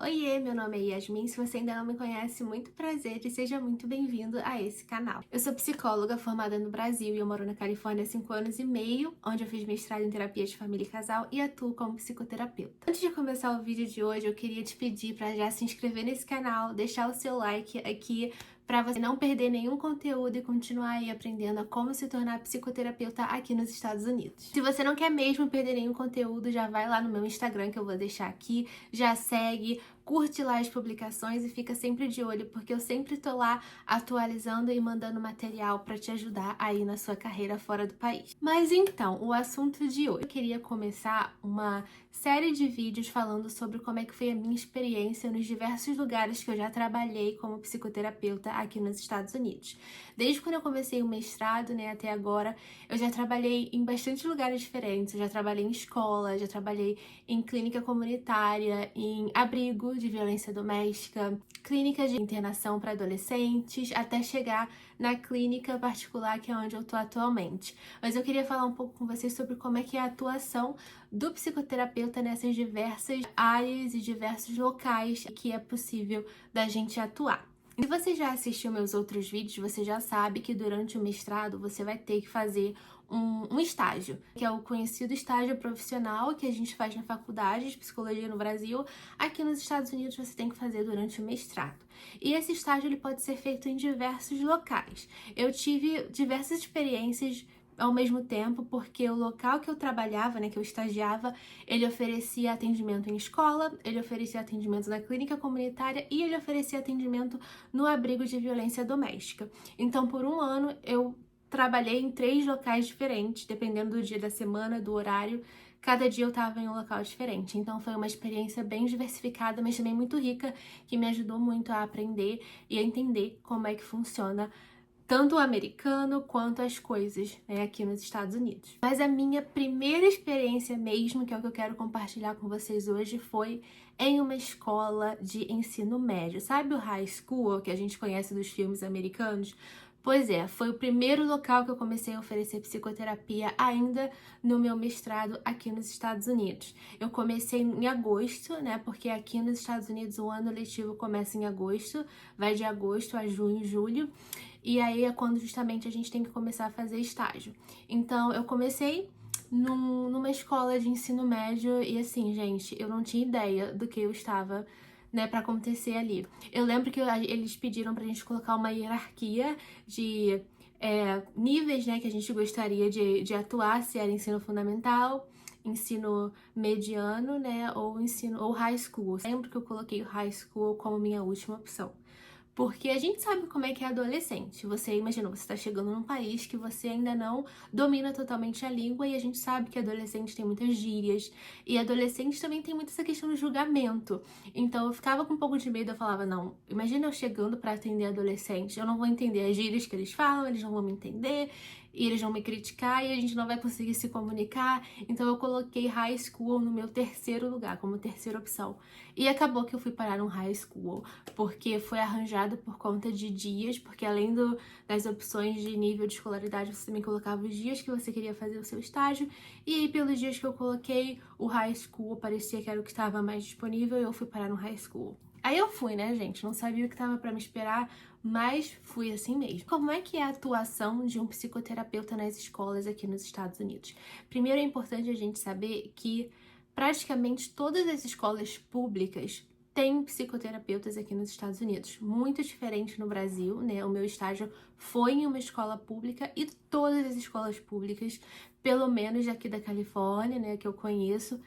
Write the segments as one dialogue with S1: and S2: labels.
S1: Oiê, meu nome é Yasmin, se você ainda não me conhece, muito prazer e seja muito bem-vindo a esse canal. Eu sou psicóloga formada no Brasil e eu moro na Califórnia há 5 anos e meio, onde eu fiz mestrado em terapia de família e casal e atuo como psicoterapeuta. Antes de começar o vídeo de hoje, eu queria te pedir para já se inscrever nesse canal, deixar o seu like aqui, para você não perder nenhum conteúdo e continuar aí aprendendo a como se tornar psicoterapeuta aqui nos Estados Unidos. Se você não quer mesmo perder nenhum conteúdo, já vai lá no meu Instagram que eu vou deixar aqui, já segue, curte lá as publicações e fica sempre de olho, porque eu sempre tô lá atualizando e mandando material para te ajudar aí na sua carreira fora do país. Mas então, o assunto de hoje, eu queria começar uma série de vídeos falando sobre como é que foi a minha experiência nos diversos lugares que eu já trabalhei como psicoterapeuta aqui nos Estados Unidos. Desde quando eu comecei o mestrado, né, até agora, eu já trabalhei em bastante lugares diferentes. Eu já trabalhei em escola, já trabalhei em clínica comunitária, em abrigo de violência doméstica, clínica de internação para adolescentes, até chegar na clínica particular, que é onde eu tô atualmente. Mas eu queria falar um pouco com vocês sobre como é que é a atuação do psicoterapeuta nessas diversas áreas e diversos locais que é possível da gente atuar. Se você já assistiu meus outros vídeos, você já sabe que durante o mestrado você vai ter que fazer um estágio, que é o conhecido estágio profissional que a gente faz na faculdade de psicologia no Brasil. Aqui nos Estados Unidos você tem que fazer durante o mestrado. E esse estágio ele pode ser feito em diversos locais. Eu tive diversas experiências ao mesmo tempo, porque o local que eu trabalhava, né, que eu estagiava, ele oferecia atendimento em escola, ele oferecia atendimento na clínica comunitária e ele oferecia atendimento no abrigo de violência doméstica. Então, por um ano, eu trabalhei em 3 locais diferentes, dependendo do dia da semana, do horário. Cada dia eu estava em um local diferente. Então, foi uma experiência bem diversificada, mas também muito rica, que me ajudou muito a aprender e a entender como é que funciona tanto o americano quanto as coisas, né, aqui nos Estados Unidos. Mas a minha primeira experiência mesmo, que é o que eu quero compartilhar com vocês hoje, foi em uma escola de ensino médio. Sabe o high school, que a gente conhece dos filmes americanos? Pois é, foi o primeiro local que eu comecei a oferecer psicoterapia ainda no meu mestrado aqui nos Estados Unidos. Eu comecei em agosto, né, porque aqui nos Estados Unidos o ano letivo começa em agosto, vai de agosto a junho, julho. E aí é quando justamente a gente tem que começar a fazer estágio. Então, eu comecei numa escola de ensino médio e assim, gente, eu não tinha ideia do que eu estava, né, para acontecer ali. Eu lembro que eles pediram pra gente colocar uma hierarquia de níveis, né, que a gente gostaria de atuar, se era ensino fundamental, ensino mediano, né, ou high school. Eu lembro que eu coloquei o high school como minha última opção. Porque a gente sabe como é que é adolescente. Você imagina, você tá chegando num país que você ainda não domina totalmente a língua e a gente sabe que adolescente tem muitas gírias e adolescente também tem muito essa questão do julgamento. Então eu ficava com um pouco de medo, eu falava, não, imagina eu chegando pra atender adolescente, eu não vou entender as gírias que eles falam, eles não vão me entender e eles vão me criticar e a gente não vai conseguir se comunicar. Então eu coloquei high school no meu terceiro lugar, como terceira opção. E acabou que eu fui parar no high school, porque foi arranjado por conta de dias, porque além das opções de nível de escolaridade, você também colocava os dias que você queria fazer o seu estágio, e aí pelos dias que eu coloquei, o high school parecia que era o que estava mais disponível e eu fui parar no high school. Aí eu fui, né, gente? Não sabia o que estava para me esperar, mas fui assim mesmo. Como é que é a atuação de um psicoterapeuta nas escolas aqui nos Estados Unidos? Primeiro é importante a gente saber que praticamente todas as escolas públicas têm psicoterapeutas aqui nos Estados Unidos. Muito diferente no Brasil, né? O meu estágio foi em uma escola pública e todas as escolas públicas, pelo menos aqui da Califórnia, né, que eu conheço,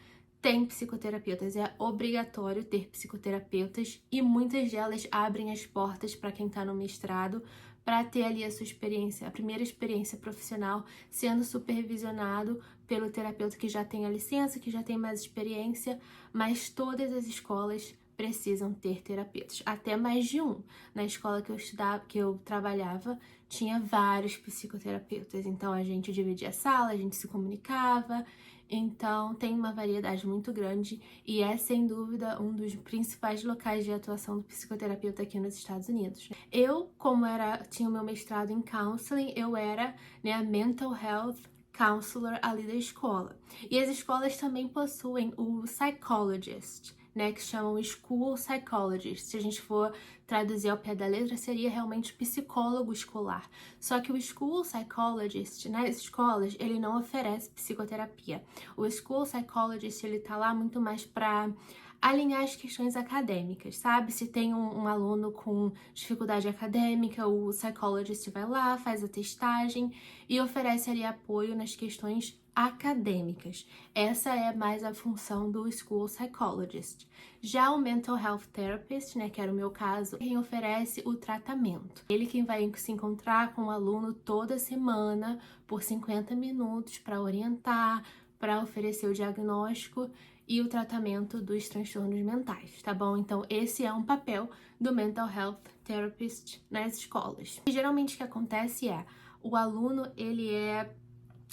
S1: tem psicoterapeutas. É obrigatório ter psicoterapeutas e muitas delas abrem as portas para quem está no mestrado para ter ali a sua experiência, a primeira experiência profissional, sendo supervisionado pelo terapeuta que já tem a licença, que já tem mais experiência, mas todas as escolas precisam ter terapeutas, até mais de um. Na escola que eu estudava, que eu trabalhava, tinha vários psicoterapeutas, então a gente dividia a sala, a gente se comunicava. Então, tem uma variedade muito grande e é, sem dúvida, um dos principais locais de atuação do psicoterapeuta aqui nos Estados Unidos. Eu, como tinha o meu mestrado em counseling, eu era, né, a mental health counselor ali da escola. E as escolas também possuem o psychologist, né, que chamam School Psychologist. Se a gente for traduzir ao pé da letra, seria realmente psicólogo escolar. Só que o School Psychologist, nas escolas, ele não oferece psicoterapia. O School Psychologist, ele tá lá muito mais para alinhar as questões acadêmicas, sabe? Se tem um aluno com dificuldade acadêmica, o psychologist vai lá, faz a testagem e oferece ali apoio nas questões acadêmicas. Essa é mais a função do School Psychologist. Já o Mental Health Therapist, né, que era o meu caso, quem oferece o tratamento. Ele quem vai se encontrar com o aluno toda semana por 50 minutos para orientar, para oferecer o diagnóstico e o tratamento dos transtornos mentais, tá bom? Então, esse é um papel do Mental Health Therapist nas escolas. E geralmente o que acontece é, o aluno, ele é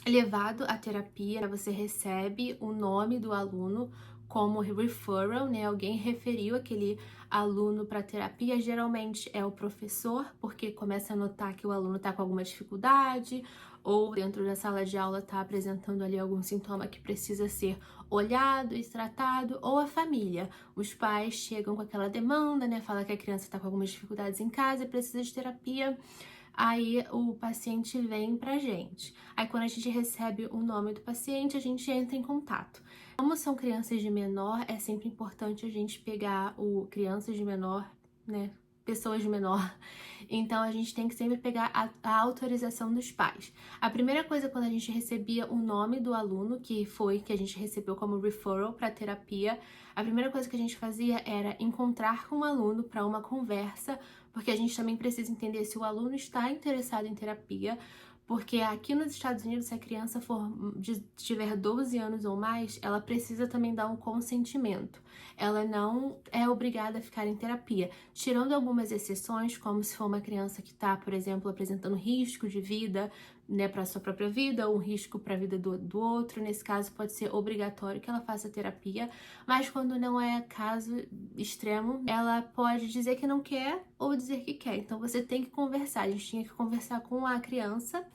S1: levado à terapia, você recebe o nome do aluno como referral, né? Alguém referiu aquele aluno para terapia, geralmente é o professor, porque começa a notar que o aluno está com alguma dificuldade ou dentro da sala de aula está apresentando ali algum sintoma que precisa ser olhado e tratado, ou a família. Os pais chegam com aquela demanda, né? Fala que a criança está com algumas dificuldades em casa e precisa de terapia. Aí o paciente vem pra gente. Aí quando a gente recebe o nome do paciente, a gente entra em contato. Como são crianças de menor, é sempre importante a gente pegar o crianças de menor, né? Pessoas de menor. Então a gente tem que sempre pegar a autorização dos pais. A primeira coisa quando a gente recebia o nome do aluno, que a gente recebeu como referral para terapia, a primeira coisa que a gente fazia era encontrar com o aluno para uma conversa, porque a gente também precisa entender se o aluno está interessado em terapia, porque aqui nos Estados Unidos, se a criança tiver 12 anos ou mais, ela precisa também dar um consentimento. Ela não é obrigada a ficar em terapia, tirando algumas exceções, como se for uma criança que está, por exemplo, apresentando risco de vida, né, para sua própria vida, ou um risco para a vida do outro. Nesse caso, pode ser obrigatório que ela faça terapia, mas quando não é caso extremo, ela pode dizer que não quer ou dizer que quer. Então, você tem que conversar. A gente tinha que conversar com a criança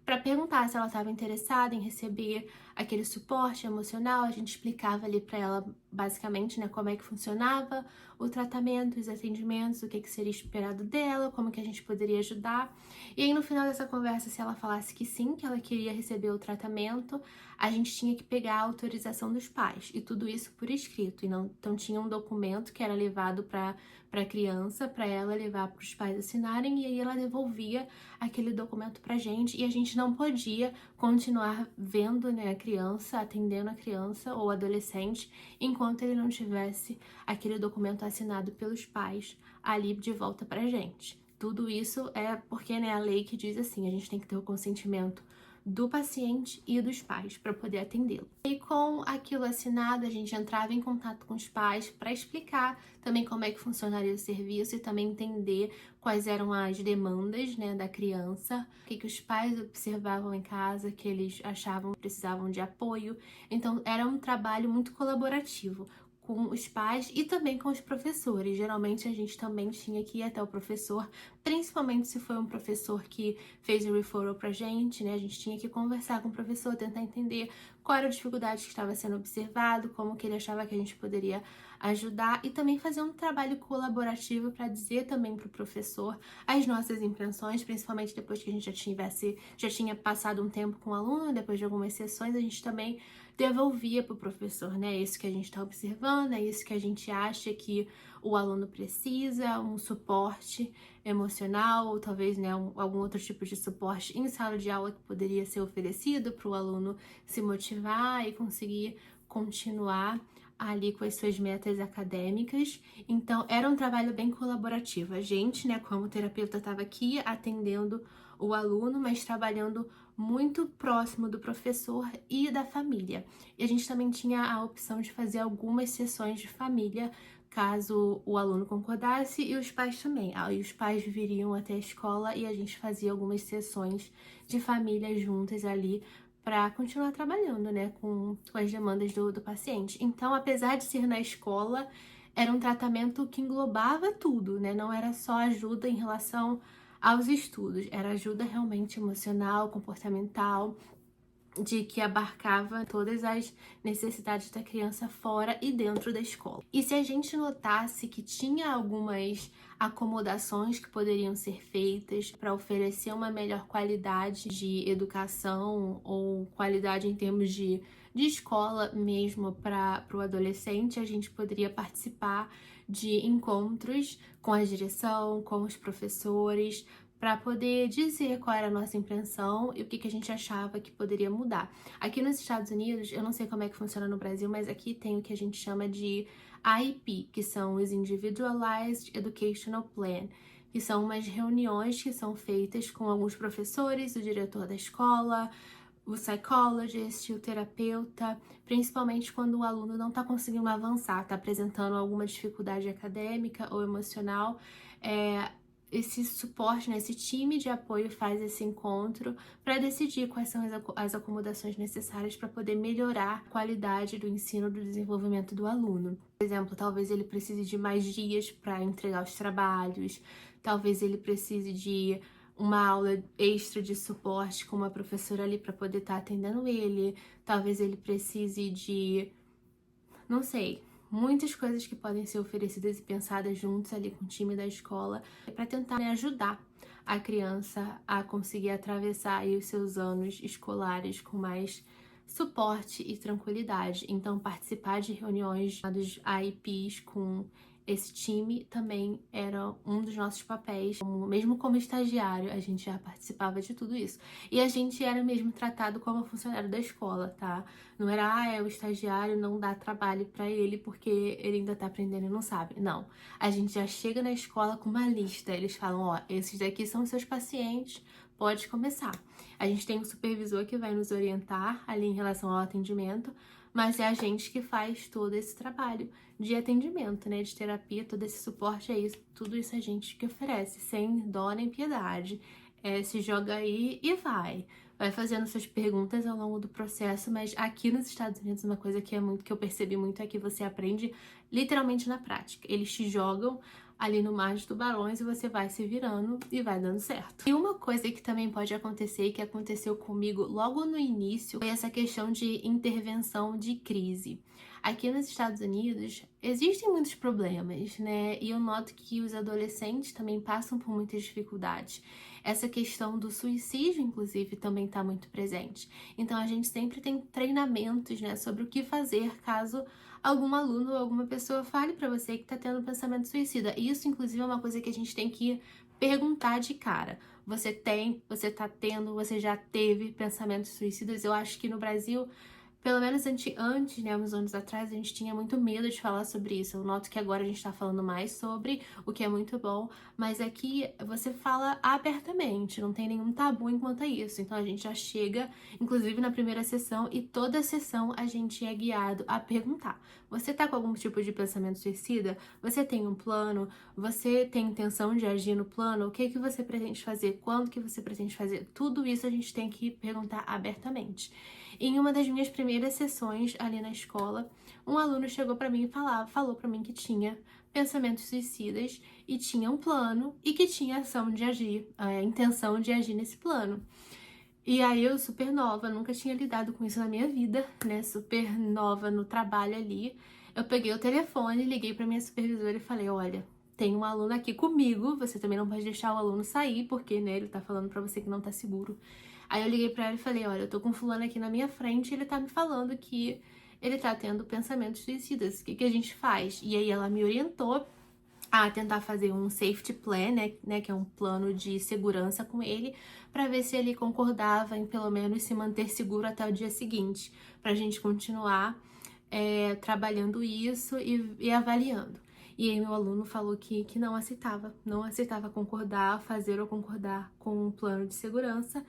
S1: para perguntar se ela estava interessada em receber aquele suporte emocional. A gente explicava ali para ela basicamente, né, como é que funcionava o tratamento, os atendimentos, o que seria esperado dela, como que a gente poderia ajudar. E aí no final dessa conversa, se ela falasse que sim, que ela queria receber o tratamento, a gente tinha que pegar a autorização dos pais, e tudo isso por escrito. Então tinha um documento que era levado para a criança, para ela levar para os pais assinarem, e aí ela devolvia aquele documento pra gente, e a gente não podia continuar vendo, né, a criança, atendendo a criança ou adolescente, enquanto ele não tivesse aquele documento assinado pelos pais ali de volta pra gente. Tudo isso é porque, né, a lei que diz assim, a gente tem que ter o consentimento do paciente e dos pais para poder atendê-lo. E com aquilo assinado, a gente entrava em contato com os pais para explicar também como é que funcionaria o serviço e também entender quais eram as demandas, né, da criança, o que os pais observavam em casa, que eles achavam que precisavam de apoio. Então, era um trabalho muito colaborativo com os pais e também com os professores. Geralmente a gente também tinha que ir até o professor, principalmente se foi um professor que fez o referral pra gente, né? A gente tinha que conversar com o professor, tentar entender qual era a dificuldade que estava sendo observado, como que ele achava que a gente poderia ajudar e também fazer um trabalho colaborativo para dizer também para o professor as nossas impressões, principalmente depois que a gente já tinha passado um tempo com o aluno, depois de algumas sessões, a gente também devolvia para o professor, né? É isso que a gente está observando, é isso que a gente acha que o aluno precisa, um suporte emocional, ou talvez, né, algum outro tipo de suporte em sala de aula que poderia ser oferecido para o aluno se motivar e conseguir continuar ali com as suas metas acadêmicas. Então, era um trabalho bem colaborativo. A gente, né, como terapeuta, estava aqui atendendo o aluno, mas trabalhando muito próximo do professor e da família. E a gente também tinha a opção de fazer algumas sessões de família, caso o aluno concordasse, e os pais também. Aí os pais viriam até a escola e a gente fazia algumas sessões de família juntas ali para continuar trabalhando, né, com as demandas do paciente. Então, apesar de ser na escola, era um tratamento que englobava tudo, né? Não era só ajuda em relação aos estudos, era ajuda realmente emocional, comportamental, de que abarcava todas as necessidades da criança fora e dentro da escola. E se a gente notasse que tinha algumas acomodações que poderiam ser feitas para oferecer uma melhor qualidade de educação ou qualidade em termos de escola mesmo para o adolescente, a gente poderia participar de encontros com a direção, com os professores, para poder dizer qual era a nossa impressão e o que a gente achava que poderia mudar. Aqui nos Estados Unidos, eu não sei como é que funciona no Brasil, mas aqui tem o que a gente chama de IEP, que são os Individualized Educational Plan, que são umas reuniões que são feitas com alguns professores, o diretor da escola, o psychologist, o terapeuta, principalmente quando o aluno não está conseguindo avançar, está apresentando alguma dificuldade acadêmica ou emocional. Esse suporte, né, esse time de apoio faz esse encontro para decidir quais são as acomodações necessárias para poder melhorar a qualidade do ensino, do desenvolvimento do aluno. Por exemplo, talvez ele precise de mais dias para entregar os trabalhos, talvez ele precise de uma aula extra de suporte com uma professora ali para poder estar atendendo ele, talvez ele precise de, não sei, muitas coisas que podem ser oferecidas e pensadas juntos ali com o time da escola para tentar, né, ajudar a criança a conseguir atravessar aí os seus anos escolares com mais suporte e tranquilidade. Então, participar de reuniões dos IEPs com esse time também era um dos nossos papéis. Mesmo como estagiário, a gente já participava de tudo isso. E a gente era mesmo tratado como funcionário da escola, tá? Não era, o estagiário não dá trabalho pra ele porque ele ainda tá aprendendo e não sabe. Não. A gente já chega na escola com uma lista. Eles falam, ó, esses daqui são seus pacientes, pode começar. A gente tem um supervisor que vai nos orientar ali em relação ao atendimento, mas é a gente que faz todo esse trabalho de atendimento, né, de terapia, todo esse suporte, é isso, tudo isso a gente que oferece, sem dó nem piedade. Se joga aí e vai fazendo suas perguntas ao longo do processo, mas aqui nos Estados Unidos uma coisa que eu percebi muito é que você aprende literalmente na prática. Eles te jogam ali no mar de tubarões e você vai se virando e vai dando certo. E uma coisa que também pode acontecer, e que aconteceu comigo logo no início, foi essa questão de intervenção de crise. Aqui nos Estados Unidos existem muitos problemas, né? E eu noto que os adolescentes também passam por muitas dificuldades. Essa questão do suicídio, inclusive, também está muito presente. Então a gente sempre tem treinamentos, né, sobre o que fazer caso algum aluno ou alguma pessoa fale para você que está tendo pensamento suicida. Isso, inclusive, é uma coisa que a gente tem que perguntar de cara. Você tá tendo, você já teve pensamentos suicidas? Eu acho que no Brasil, pelo menos antes, né, uns anos atrás, a gente tinha muito medo de falar sobre isso. Eu noto que agora a gente tá falando mais sobre, o que é muito bom, mas aqui você fala abertamente, não tem nenhum tabu enquanto a isso. Então a gente já chega, inclusive na primeira sessão, e toda sessão a gente é guiado a perguntar: você tá com algum tipo de pensamento suicida? Você tem um plano? Você tem intenção de agir no plano? O que que você pretende fazer? Quando que você pretende fazer? Tudo isso a gente tem que perguntar abertamente. Em uma das minhas primeiras sessões ali na escola, um aluno chegou para mim e falou para mim que tinha pensamentos suicidas e tinha um plano e que tinha ação de agir, a intenção de agir nesse plano. E aí eu, super nova, nunca tinha lidado com isso na minha vida, né? Super nova no trabalho ali. Eu peguei o telefone, liguei para minha supervisora e falei: olha, tem um aluno aqui comigo, você também não pode deixar o aluno sair, porque, né, ele tá falando para você que não tá seguro. Aí eu liguei pra ela e falei: olha, eu tô com fulano aqui na minha frente e ele tá me falando que ele tá tendo pensamentos suicidas, o que que a gente faz? E aí ela me orientou a tentar fazer um safety plan, né, que é um plano de segurança com ele, pra ver se ele concordava em pelo menos se manter seguro até o dia seguinte, pra gente continuar trabalhando isso e avaliando. E aí meu aluno falou que não aceitava concordar, fazer ou concordar com um plano de segurança.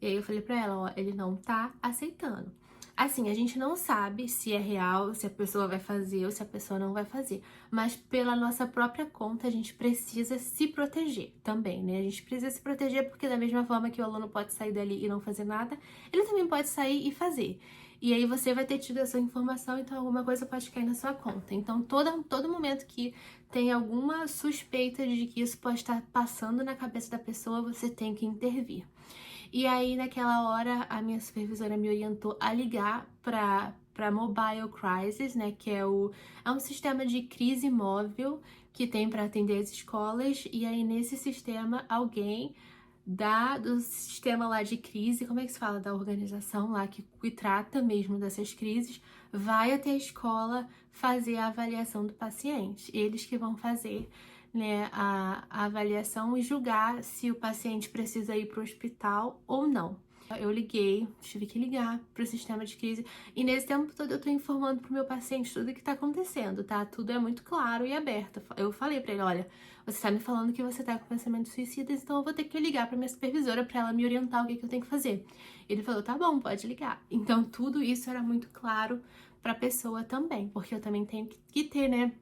S1: E aí eu falei pra ela: ó, ele não tá aceitando. Assim, a gente não sabe se é real, se a pessoa vai fazer ou se a pessoa não vai fazer. Mas pela nossa própria conta, a gente precisa se proteger também, né? A gente precisa se proteger porque da mesma forma que o aluno pode sair dali e não fazer nada, ele também pode sair e fazer. E aí você vai ter tido essa informação, então alguma coisa pode cair na sua conta. Então, todo momento que tem alguma suspeita de que isso pode estar passando na cabeça da pessoa, você tem que intervir. E aí, naquela hora, a minha supervisora me orientou a ligar para Mobile Crisis, né, que é um sistema de crise móvel que tem para atender as escolas. E aí, nesse sistema, alguém do sistema lá de crise, como é que se fala? Da organização lá que trata mesmo dessas crises, vai até a escola fazer a avaliação do paciente. Eles que vão fazer, né, a avaliação e julgar se o paciente precisa ir para o hospital ou não. Eu tive que ligar para o sistema de crise e nesse tempo todo eu tô informando pro meu paciente tudo o que tá acontecendo, tá? Tudo é muito claro e aberto. Eu falei para ele, olha, você tá me falando que você tá com pensamentos suicidas, então eu vou ter que ligar pra minha supervisora pra ela me orientar o que eu tenho que fazer. Ele falou, tá bom, pode ligar. Então tudo isso era muito claro pra pessoa também, porque eu também tenho que ter, né,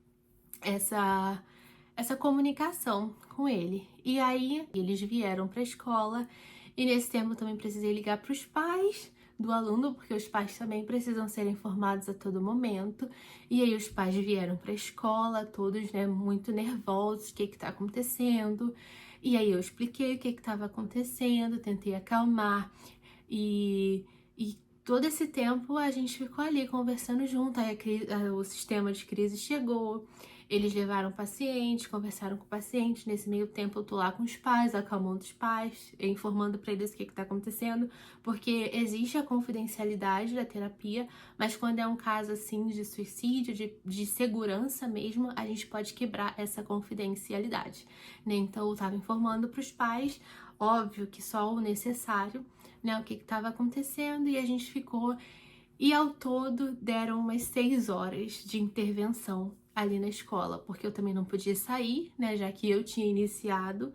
S1: essa comunicação com ele. E aí eles vieram pra escola e nesse tempo eu também precisei ligar para os pais do aluno, porque os pais também precisam ser informados a todo momento. E aí os pais vieram para a escola, todos, né, muito nervosos, o que está acontecendo. E aí eu expliquei o que estava acontecendo, tentei acalmar e todo esse tempo a gente ficou ali conversando junto. Aí o sistema de crise chegou. Eles levaram o paciente, conversaram com o paciente. Nesse meio tempo eu tô lá com os pais, acalmando os pais, informando para eles o que tá acontecendo, porque existe a confidencialidade da terapia, mas quando é um caso assim de suicídio, de segurança mesmo, a gente pode quebrar essa confidencialidade, né? Então eu tava informando para os pais, óbvio que só o necessário, né? O que tava acontecendo e a gente ficou. E ao todo deram umas 6 horas de intervenção ali na escola, porque eu também não podia sair, né, já que eu tinha iniciado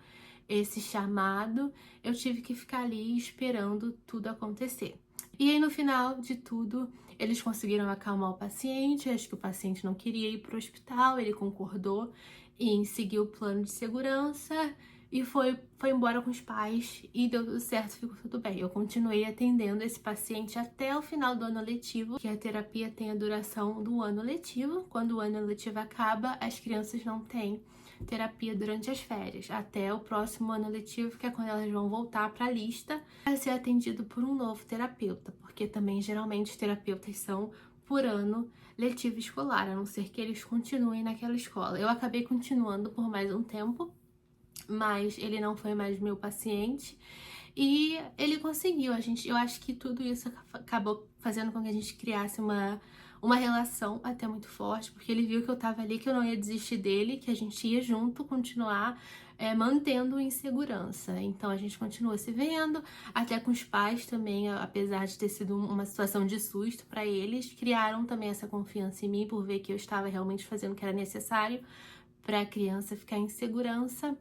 S1: esse chamado, eu tive que ficar ali esperando tudo acontecer. E aí no final de tudo, eles conseguiram acalmar o paciente, acho que o paciente não queria ir para o hospital, ele concordou em seguir o plano de segurança e foi embora com os pais e deu tudo certo, ficou tudo bem. Eu continuei atendendo esse paciente até o final do ano letivo, que a terapia tem a duração do ano letivo. Quando o ano letivo acaba, as crianças não têm terapia durante as férias, até o próximo ano letivo, que é quando elas vão voltar para a lista para ser atendido por um novo terapeuta, porque também geralmente os terapeutas são por ano letivo escolar, a não ser que eles continuem naquela escola. Eu acabei continuando por mais um tempo, mas ele não foi mais meu paciente e ele conseguiu. Eu acho que tudo isso acabou fazendo com que a gente criasse uma relação até muito forte, porque ele viu que eu tava ali, que eu não ia desistir dele, que a gente ia junto continuar mantendo em segurança. Então a gente continuou se vendo, até com os pais também, apesar de ter sido uma situação de susto para eles, criaram também essa confiança em mim por ver que eu estava realmente fazendo o que era necessário para a criança ficar em segurança.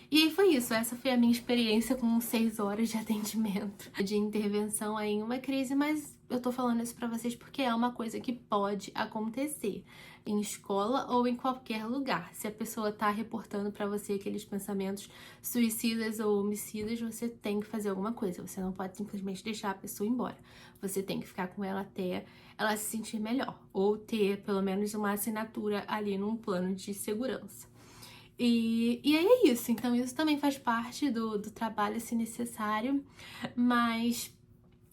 S1: E aí foi isso, essa foi a minha experiência com 6 horas de atendimento, de intervenção aí em uma crise, mas eu tô falando isso pra vocês porque é uma coisa que pode acontecer em escola ou em qualquer lugar. Se a pessoa tá reportando pra você aqueles pensamentos suicidas ou homicidas, você tem que fazer alguma coisa, você não pode simplesmente deixar a pessoa embora. Você tem que ficar com ela até ela se sentir melhor, ou ter pelo menos uma assinatura ali num plano de segurança. E aí é isso, então isso também faz parte do trabalho, se necessário, mas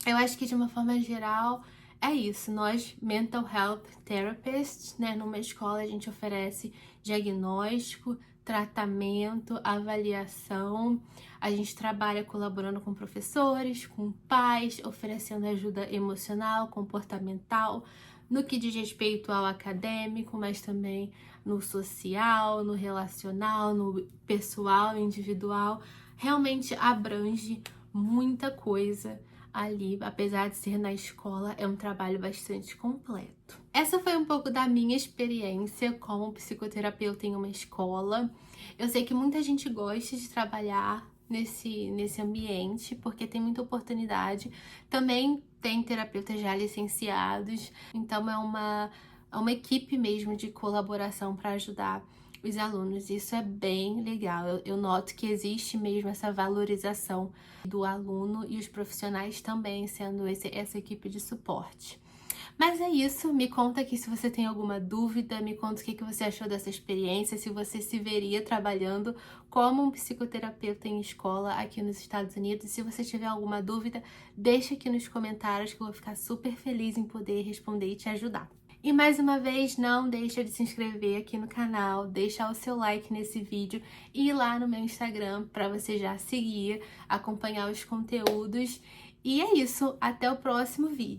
S1: eu acho que de uma forma geral é isso. Nós, mental health therapists, né, numa escola a gente oferece diagnóstico, tratamento, avaliação, a gente trabalha colaborando com professores, com pais, oferecendo ajuda emocional, comportamental, no que diz respeito ao acadêmico, mas também no social, no relacional, no pessoal, individual. Realmente abrange muita coisa ali, apesar de ser na escola, é um trabalho bastante completo. Essa foi um pouco da minha experiência como psicoterapeuta em uma escola. Eu sei que muita gente gosta de trabalhar nesse ambiente, porque tem muita oportunidade. Também tem terapeutas já licenciados, então é uma equipe mesmo de colaboração para ajudar os alunos. Isso é bem legal. Eu noto que existe mesmo essa valorização do aluno e os profissionais também sendo essa equipe de suporte. Mas é isso, me conta aqui se você tem alguma dúvida, me conta o que você achou dessa experiência, se você se veria trabalhando como um psicoterapeuta em escola aqui nos Estados Unidos. Se você tiver alguma dúvida, deixa aqui nos comentários que eu vou ficar super feliz em poder responder e te ajudar. E mais uma vez, não deixa de se inscrever aqui no canal, deixar o seu like nesse vídeo e ir lá no meu Instagram para você já seguir, acompanhar os conteúdos. E é isso, até o próximo vídeo.